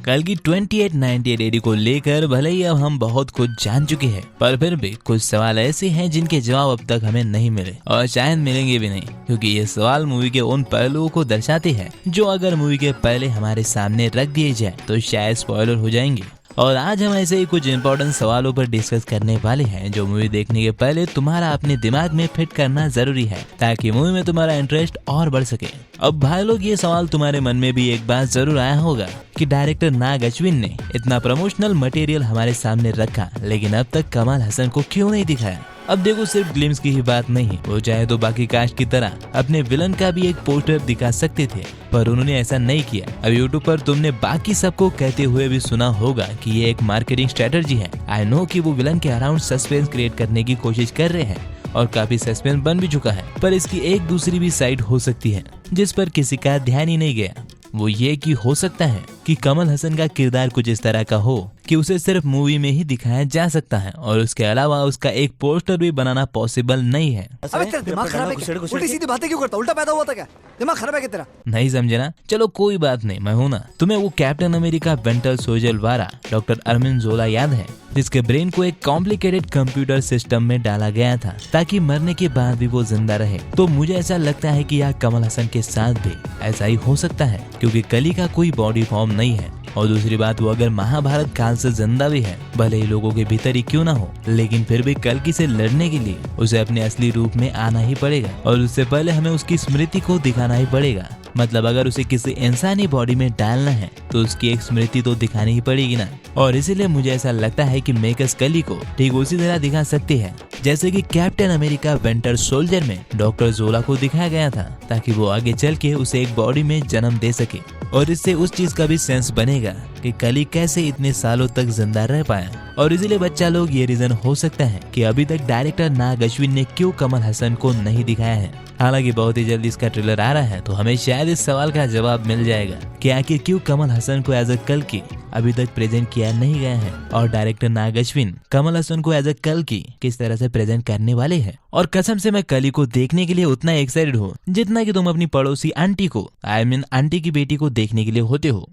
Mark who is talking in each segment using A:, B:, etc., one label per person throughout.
A: कल की 2898 एडी को लेकर भले ही अब हम बहुत कुछ जान चुके हैं, पर फिर भी कुछ सवाल ऐसे हैं जिनके जवाब अब तक हमें नहीं मिले और शायद मिलेंगे भी नहीं, क्योंकि ये सवाल मूवी के उन पहलुओं को दर्शाते हैं जो अगर मूवी के पहले हमारे सामने रख दिए जाए तो शायद स्पॉइलर हो जाएंगे। और आज हम ऐसे ही कुछ इंपॉर्टेंट सवालों पर डिस्कस करने वाले हैं जो मूवी देखने के पहले तुम्हारा अपने दिमाग में फिट करना जरूरी है, ताकि मूवी में तुम्हारा इंटरेस्ट और बढ़ सके। अब भाई लोग, ये सवाल तुम्हारे मन में भी एक बार जरूर आया होगा कि डायरेक्टर नाग अश्विन ने इतना प्रमोशनल मटेरियल हमारे सामने रखा, लेकिन अब तक कमल हसन को क्यों नहीं दिखाया। अब देखो, सिर्फ ग्लिम्स की ही बात नहीं, वो चाहे तो बाकी कास्ट की तरह अपने विलन का भी एक पोस्टर दिखा सकते थे, पर उन्होंने ऐसा नहीं किया। अब यूट्यूब पर तुमने बाकी सबको कहते हुए भी सुना होगा कि ये एक मार्केटिंग स्ट्रेटजी है। आई नो कि वो विलन के अराउंड सस्पेंस क्रिएट करने की कोशिश कर रहे हैं और काफी सस्पेंस बन भी चुका है, पर इसकी एक दूसरी भी साइड हो सकती है जिस पर किसी का ध्यान ही नहीं गया। वो ये कि हो सकता है कि कमल हसन का किरदार कुछ इस तरह का हो कि उसे सिर्फ मूवी में ही दिखाया जा सकता है और उसके अलावा उसका एक पोस्टर भी बनाना पॉसिबल नहीं है।
B: अबे तेरा दिमाग खराब है क्या? उल्टी सीधी बातें क्यों करता? उल्टा पैदा हुआ था क्या? दिमाग खराब है क्या तेरा?
A: नहीं समझे ना? चलो कोई बात नहीं, मैं हूं ना। तुम्हें वो कैप्टन अमेरिका विंटर सोल्जर वाला डॉक्टर अरविंद जोला याद है, जिसके ब्रेन को एक कॉम्प्लिकेटेड कंप्यूटर सिस्टम में डाला गया था ताकि मरने के बाद भी वो जिंदा रहे। तो मुझे ऐसा लगता है कि यहाँ कमल हसन के साथ भी ऐसा ही हो सकता है, क्योंकि कली का कोई बॉडी फॉर्म नहीं है और दूसरी बात, वो अगर महाभारत काल से जिंदा भी है, भले ही लोगों के भीतर ही क्यों ना हो, लेकिन फिर भी कल्कि से लड़ने के लिए उसे अपने असली रूप में आना ही पड़ेगा और उससे पहले हमें उसकी स्मृति को दिखाना ही पड़ेगा। मतलब अगर उसे किसी इंसानी बॉडी में डालना है तो उसकी एक स्मृति तो दिखानी ही पड़ेगी ना। और इसीलिए मुझे ऐसा लगता है कि मेकर्स कली को ठीक उसी तरह दिखा सकते हैं जैसे कि कैप्टन अमेरिका विंटर सोल्जर में डॉक्टर जोला को दिखाया गया था, ताकि वो आगे चल के उसे एक बॉडी में जन्म दे सके और इससे उस चीज का भी सेंस बनेगा कि कली कैसे इतने सालों तक जिंदा रह पाया। और इसीलिए बच्चा लोग, ये रीजन हो सकता है कि अभी तक डायरेक्टर नाग अश्विन ने क्यों कमल हसन को नहीं दिखाया है। हालांकि बहुत ही जल्दी इसका ट्रेलर आ रहा है, तो हमें शायद इस सवाल का जवाब मिल जाएगा कि आखिर क्यों कमल हसन को एज अ कल्कि अभी तक प्रेजेंट किया नहीं गया है और डायरेक्टर नाग अश्विन कमल हसन को एज अ कल्कि किस तरह से प्रेजेंट करने वाले हैं। और कसम से मैं कली को देखने के लिए उतना एक्साइटेड हूँ जितना कि तुम अपनी पड़ोसी आंटी को, आई मीन आंटी की बेटी को देखने के लिए होते हो।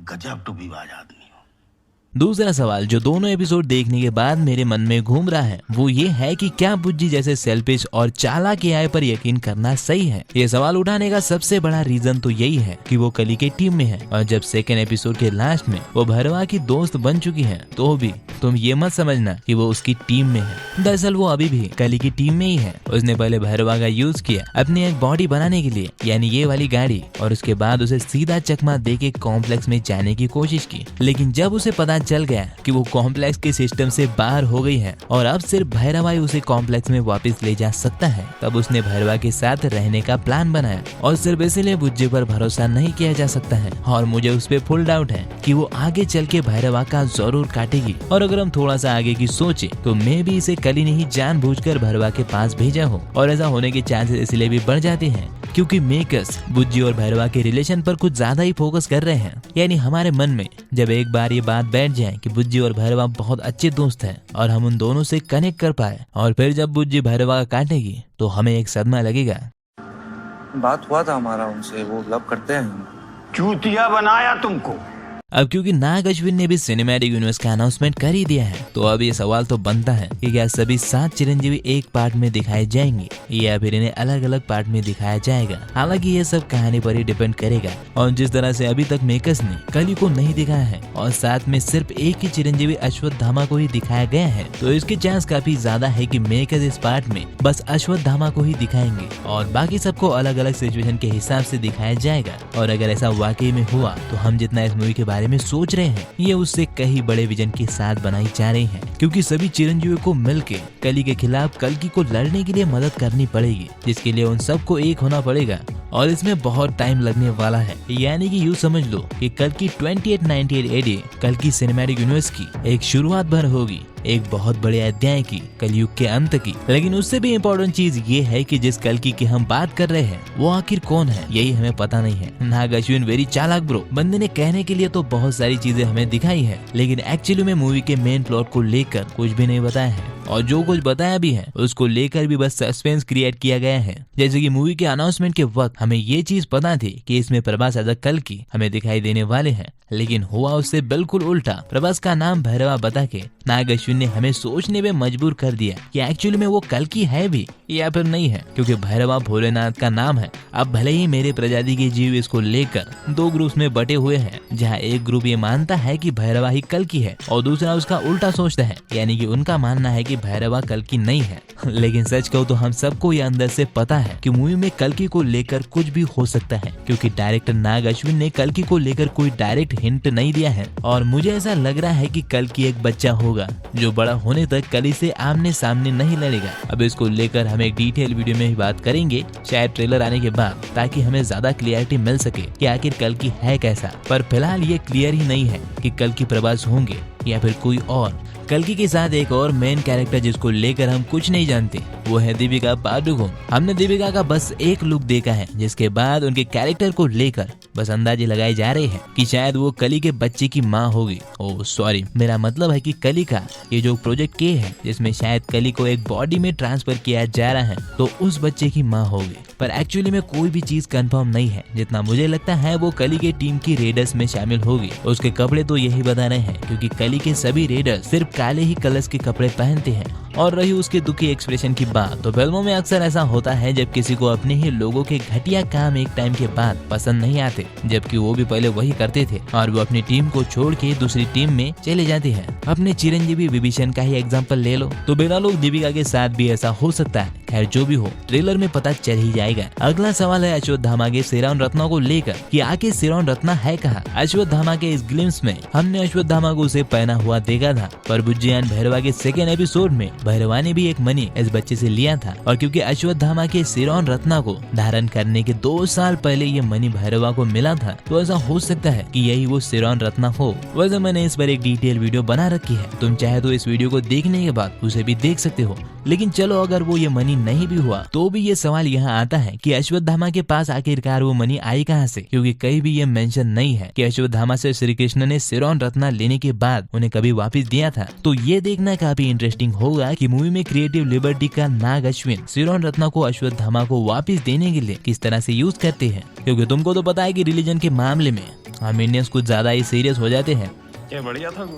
C: गजब टूबीबाज आदमी।
A: दूसरा सवाल जो दोनों एपिसोड देखने के बाद मेरे मन में घूम रहा है वो ये है कि क्या बुज्जी जैसे सेल्फिश और चालाक एआई पर यकीन करना सही है। ये सवाल उठाने का सबसे बड़ा रीजन तो यही है कि वो कली के टीम में है और जब सेकेंड एपिसोड के लास्ट में वो भरवा की दोस्त बन चुकी है, तो भी तुम ये मत समझना कि वो उसकी टीम में है। दरअसल वो अभी भी कली की टीम में ही है। उसने पहले भरवा का यूज किया अपनी एक बॉडी बनाने के लिए, यानी ये वाली गाड़ी, और उसके बाद उसे सीधा चकमा दे के कॉम्प्लेक्स में जाने की कोशिश की। लेकिन जब उसे पता चल गया कि वो कॉम्प्लेक्स के सिस्टम से बाहर हो गई है और अब सिर्फ भैरवा ही उसे कॉम्प्लेक्स में वापस ले जा सकता है, तब उसने भैरवा के साथ रहने का प्लान बनाया। और सिर्फ इसीलिए बुज्जी पर भरोसा नहीं किया जा सकता है और मुझे उस पर फुल डाउट है कि वो आगे चल के भैरवा का जरूर काटेगी। और अगर हम थोड़ा सा आगे की सोचे तो मे भी इसे कली ने ही जानबूझकर भैरवा के पास भेजा हो, और ऐसा होने के चांसेस इसलिए भी बढ़ जाते हैं क्योंकि मेकर्स बुज्जी और भैरवा के रिलेशन पर कुछ ज्यादा ही फोकस कर रहे हैं। यानी हमारे मन में जब एक बार ये बात बैठ जाए कि बुज्जी और भैरवा बहुत अच्छे दोस्त हैं और हम उन दोनों से कनेक्ट कर पाए, और फिर जब बुज्जी भैरवा काटेगी तो हमें एक सदमा लगेगा।
D: बात हुआ था हमारा उनसे, वो लव करते हैं।
C: चूतिया बनाया तुमको।
A: अब क्योंकि नाग अश्विन ने भी सिनेमैटिक यूनिवर्स का अनाउंसमेंट कर ही दिया है, तो अब ये सवाल तो बनता है कि क्या सभी 7 चिरंजीवी एक पार्ट में दिखाए जाएंगे या फिर इन्हें अलग अलग पार्ट में दिखाया जाएगा। हालांकि ये सब कहानी पर ही डिपेंड करेगा, और जिस तरह से अभी तक मेकर्स ने कली को नहीं दिखाया है और साथ में सिर्फ एक ही चिरंजीवी अश्वत्थामा को ही दिखाया गया है, तो इसके चांस काफी ज्यादा है कि मेकर्स इस पार्ट में बस अश्वत्थामा को ही दिखाएंगे और बाकी सबको अलग अलग सिचुएशन के हिसाब से दिखाया जाएगा। और अगर ऐसा वाकई में हुआ तो हम जितना इस मूवी के बारे में सोच रहे हैं ये उससे कहीं बड़े विजन के साथ बनाई जा रही है, क्योंकि सभी चिरंजीवियों को मिलके कली के खिलाफ कल्कि को लड़ने के लिए मदद करनी पड़ेगी, जिसके लिए उन सबको एक होना पड़ेगा और इसमें बहुत टाइम लगने वाला है। यानी कि यूँ समझ लो कि कल्कि 2898 एडी कल्कि सिनेमैटिक यूनिवर्स की एक शुरुआत भर होगी, एक बहुत बड़े अध्याय की, कलयुग के अंत की। लेकिन उससे भी इम्पोर्टेंट चीज ये है कि जिस कल्कि की हम बात कर रहे हैं वो आखिर कौन है, यही हमें पता नहीं है। नाग अश्विन वेरी चालाक ब्रो, बंदे ने कहने के लिए तो बहुत सारी चीजें हमें दिखाई है, लेकिन एक्चुअली में मूवी के मेन प्लॉट को लेकर कुछ भी नहीं बताया है। और जो कुछ बताया भी है उसको लेकर भी बस सस्पेंस क्रिएट किया गया है। जैसे कि मूवी के अनाउंसमेंट के वक्त हमें ये चीज पता थी कि इसमें प्रभास एज अ कल्कि हमें दिखाई देने वाले हैं, लेकिन हुआ उससे बिल्कुल उल्टा। प्रभास का नाम भैरवा बता के नाग अश्विन ने हमें सोचने में मजबूर कर दिया कि एक्चुअली में वो कल्कि है भी या फिर नहीं है, क्योंकि भैरवा भोलेनाथ का नाम है। अब भले ही मेरे प्रजाति के जीव इसको लेकर दो ग्रुप्स में बटे हुए हैं, जहाँ एक ग्रुप ये मानता है कि भैरवा ही कल्कि है और दूसरा उसका उल्टा सोचता है, यानी कि उनका मानना है कि भैरवा कल्कि नहीं है। लेकिन सच कहूँ तो हम सबको ये अंदर से पता है कि मूवी में कल्कि को लेकर कुछ भी हो सकता है, क्योंकि डायरेक्टर नाग अश्विन ने कल्कि को लेकर कोई डायरेक्ट हिंट नहीं दिया है। और मुझे ऐसा लग रहा है कि कल्कि एक बच्चा होगा जो बड़ा होने तक कली से आमने सामने नहीं लड़ेगा। अब इसको लेकर हम एक डिटेल वीडियो में ही बात करेंगे, शायद ट्रेलर आने के बाद, ताकि हमें ज्यादा क्लियरिटी मिल सके कि आखिर कल्कि है कैसा। पर फिलहाल ये क्लियर ही नहीं है कि कल्कि प्रभास होंगे या फिर कोई और। कल्कि के साथ एक और मेन कैरेक्टर जिसको लेकर हम कुछ नहीं जानते वो है दीपिका पादुकोण। हमने दीपिका का बस एक लुक देखा है, जिसके बाद उनके कैरेक्टर को लेकर बस अंदाजे लगाए जा रहे हैं कि शायद वो कली के बच्चे की माँ होगी। ओह सॉरी, मेरा मतलब है कि कली का ये जो प्रोजेक्ट के है, जिसमें शायद कली को एक बॉडी में ट्रांसफर किया जा रहा है, तो उस बच्चे की माँ होगी। पर एक्चुअली में कोई भी चीज कंफर्म नहीं है। जितना मुझे लगता है वो कली के टीम की रेडर्स में शामिल होगी। उसके कपड़े तो यही बता रहे हैं, क्योंकि कली के सभी रेडर्स सिर्फ काले ही कलर्स के कपड़े पहनते हैं। और रही उसके दुखी एक्सप्रेशन की बात, तो फिल्मों में अक्सर ऐसा होता है जब किसी को अपने ही लोगों के घटिया काम एक टाइम के बाद पसंद नहीं आते, जबकि वो भी पहले वही करते थे और वो अपनी टीम को छोड़ के दूसरी टीम में चले जाते हैं। अपने चिरंजीवी विभीषण का ही एग्जांपल ले लो, तो बिना लोग दीपिका के साथ भी ऐसा हो सकता है। खैर जो भी हो, ट्रेलर में पता चल ही जाएगा। अगला सवाल है अश्वत्थामा के सिरोन रत्नों को लेकर कि आखिर सिरोन रत्ना है कहाँ। अश्वत्थामा के इस ग्लिम्स में हमने अश्वत्थामा को उसे पहना हुआ देखा था, पर बुज्जियान भैरवा के सेकेंड एपिसोड में भैरवा ने भी एक मनी इस बच्चे से लिया था। और क्योंकि अश्वत्थामा के सिरोन रत्ना को धारण करने के 2 साल पहले ये मनी भैरवा को मिला था, तो ऐसा हो सकता है कि यही वो सिरोन रत्ना हो। वैसे मैंने इस पर एक डिटेल वीडियो बना रखी है, तुम चाहे तो इस वीडियो को देखने के बाद उसे भी देख सकते हो। लेकिन चलो, अगर वो ये मनी नहीं भी हुआ तो भी ये सवाल यहाँ आता है कि अश्वत्थामा के पास आखिरकार वो मनी आई कहाँ से, क्योंकि कहीं भी ये मेंशन नहीं है कि अश्वत्थामा से श्री कृष्ण ने सिरोन रत्ना लेने के बाद उन्हें कभी वापस दिया था। तो ये देखना काफी इंटरेस्टिंग होगा कि मूवी में क्रिएटिव लिबर्टी का नाग अश्विन सिरोन रत्ना को अश्वत्थामा को वापस देने के लिए किस तरह से यूज करते हैं, क्योंकि तुमको तो पता है कि रिलीजन के मामले में हम इंडियंस कुछ ज्यादा ही सीरियस हो जाते हैं।
D: क्या बढ़िया था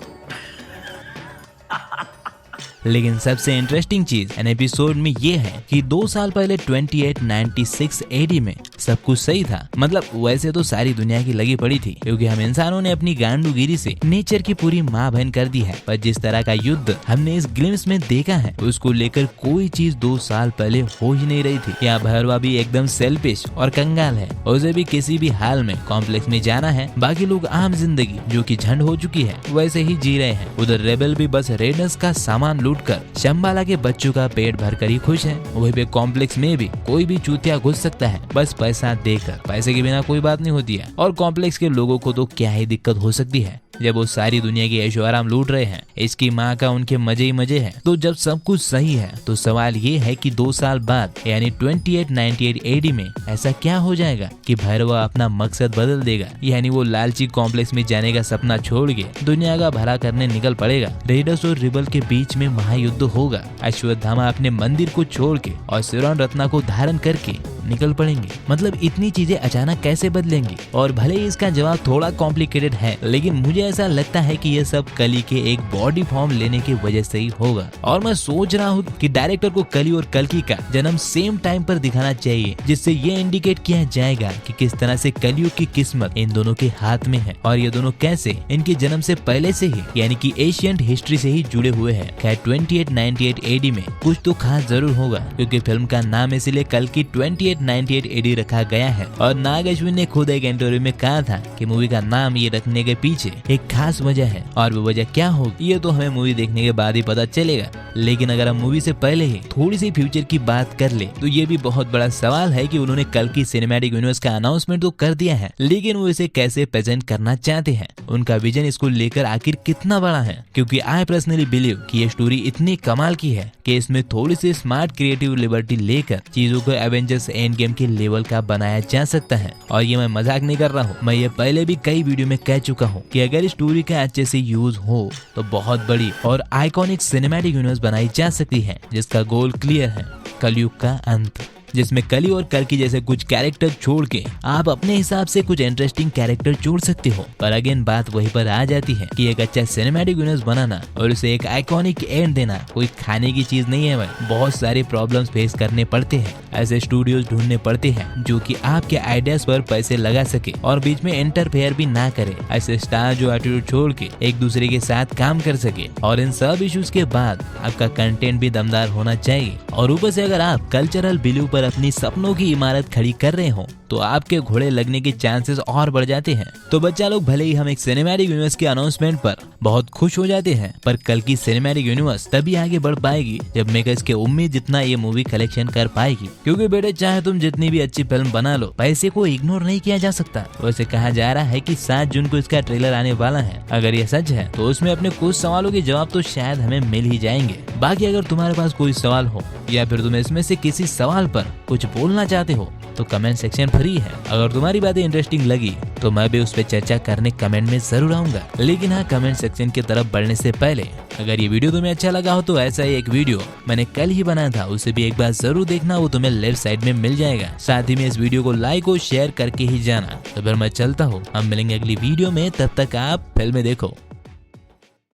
A: लेकिन सबसे इंटरेस्टिंग चीज इन एपिसोड में ये है कि 2 साल पहले 2896 एडी में सब कुछ सही था। मतलब वैसे तो सारी दुनिया की लगी पड़ी थी, क्योंकि हम इंसानों ने अपनी गांडूगिरी से नेचर की पूरी माँ बहन कर दी है। पर जिस तरह का युद्ध हमने इस ग्लिम्स में देखा है, उसको लेकर कोई चीज 2 साल पहले हो ही नहीं रही थी। यहाँ भैरवा भी एकदम सेल्फिश और कंगाल है, उसे भी किसी भी हाल में कॉम्प्लेक्स में जाना है। बाकी लोग आम जिंदगी जो कि झंड हो चुकी है वैसे ही जी रहे हैं। उधर रेबल भी बस रेडर्स का सामान लूट कर शंबाला के बच्चों का पेट भरकर ही खुश है। वही पे कॉम्प्लेक्स में भी कोई भी चूतिया घुस सकता है, बस पैसा देकर। पैसे के बिना कोई बात नहीं होती है। और कॉम्प्लेक्स के लोगों को तो क्या ही दिक्कत हो सकती है जब वो सारी दुनिया की ऐशो आराम लूट रहे हैं। इसकी माँ का उनके मजे ही मजे हैं। तो जब सब कुछ सही है तो सवाल ये है कि 2 साल बाद यानी 2898 एडी में ऐसा क्या हो जाएगा कि भैरवा अपना मकसद बदल देगा, यानी वो लालची कॉम्प्लेक्स में जाने का सपना छोड़ के दुनिया का भला करने निकल पड़ेगा। रेडर्स और रिबल के बीच में महायुद्ध होगा। अश्वत्थामा अपने मंदिर को छोड़ के और सिरोन रत्ना को धारण करके निकल पड़ेंगे। मतलब इतनी चीजें अचानक कैसे बदलेंगी? और भले ही इसका जवाब थोड़ा कॉम्प्लिकेटेड है, लेकिन मुझे ऐसा लगता है कि ये सब कली के एक बॉडी फॉर्म लेने की वजह से ही होगा। और मैं सोच रहा हूँ कि डायरेक्टर को कली और कल्कि का जन्म सेम टाइम पर दिखाना चाहिए, जिससे ये इंडिकेट किया जाएगा कि किस तरह से कलयुग की किस्मत इन दोनों के हाथ में है और ये दोनों कैसे इनके जन्म से पहले से ही यानी कि एशियंट हिस्ट्री से ही जुड़े हुए हैं। खैर 2898 एडी में कुछ तो खास जरूर होगा, क्योंकि फिल्म का नाम इसलिए कल्कि 2898 एडी रखा गया है। और नाग अश्विन ने खुद एक इंटरव्यू में कहा था कि मूवी का नाम ये रखने के पीछे एक खास वजह है, और वो वजह क्या होगी ये तो हमें मूवी देखने के बाद ही पता चलेगा। लेकिन अगर हम मूवी से पहले ही थोड़ी सी फ्यूचर की बात कर ले तो ये भी बहुत बड़ा सवाल है कि उन्होंने कल्कि सिनेमैटिक यूनिवर्स का अनाउंसमेंट तो कर दिया है, लेकिन वो इसे कैसे प्रेजेंट करना चाहते हैं, उनका विजन इसको लेकर आखिर कितना बड़ा है। क्योंकि आई पर्सनली बिलीव कि ये स्टोरी इतनी कमाल की है कि इसमें थोड़ी सी स्मार्ट क्रिएटिव लिबर्टी लेकर चीजों को एवेंजर्स एंड गेम के लेवल का बनाया जा सकता है। और ये मैं मजाक नहीं कर रहा हूँ, मैं ये पहले भी कई वीडियो में कह चुका हूँ कि अगर स्टोरी का अच्छे से यूज हो तो बहुत बड़ी और आइकॉनिक सिनेमैटिक यूनिवर्स बनाई जा सकती है, जिसका गोल क्लियर है, कलयुग का अंत, जिसमें कली और कल्कि जैसे कुछ कैरेक्टर छोड़ के आप अपने हिसाब से कुछ इंटरेस्टिंग कैरेक्टर जोड़ सकते हो। पर अगेन बात वहीं पर आ जाती है कि एक अच्छा सिनेमैटिक यूनिवर्स बनाना और उसे एक आइकॉनिक एंड देना कोई खाने की चीज नहीं है भाई। बहुत सारे प्रॉब्लम्स फेस करने पड़ते हैं, ऐसे स्टूडियोज ढूंढने पड़ते हैं जो कि आपके आइडियाज पर पैसे लगा सके और बीच में इंटरफेयर भी ना करे, ऐसे स्टार जो एटीट्यूड छोड़ के एक दूसरे के साथ काम कर सके। और इन सब इश्यूज के बाद आपका कंटेंट भी दमदार होना चाहिए। और ऊपर से अगर आप कल्चरल बिलीव पर अपनी सपनों की इमारत खड़ी कर रहे हो तो आपके घोड़े लगने के चांसेस और बढ़ जाते हैं। तो बच्चा लोग, भले ही हम एक सिनेमैटिक यूनिवर्स के अनाउंसमेंट पर बहुत खुश हो जाते हैं, पर कल की सिनेमैटिक यूनिवर्स तभी आगे बढ़ पाएगी जब मेकर्स के उम्मीद जितना ये मूवी कलेक्शन कर पाएगी। क्योंकि बेटे, चाहे तुम जितनी भी अच्छी फिल्म बना लो, पैसे को इग्नोर नहीं किया जा सकता। वैसे कहा जा रहा है कि 7 जून को इसका ट्रेलर आने वाला है। अगर ये सच है तो उसमें अपने कुछ सवालों के जवाब तो शायद हमें मिल ही जाएंगे। बाकी अगर तुम्हारे पास कोई सवाल हो या फिर तुम इसमें से किसी सवाल पर कुछ बोलना चाहते हो तो कमेंट सेक्शन फ्री है। अगर तुम्हारी बातें इंटरेस्टिंग लगी तो मैं भी उस पर चर्चा करने कमेंट में जरूर आऊंगा। लेकिन हाँ, कमेंट सेक्शन की तरफ बढ़ने से पहले अगर ये वीडियो तुम्हें अच्छा लगा हो तो ऐसा ही एक वीडियो मैंने कल ही बनाया था, उसे भी एक बार जरूर देखना, वो तुम्हें लेफ्ट साइड में मिल जाएगा। साथ ही में इस वीडियो को लाइक और शेयर करके ही जाना। तो फिर मैं चलता हूँ, हम मिलेंगे अगली वीडियो में, तब तक आप फिल्में देखो।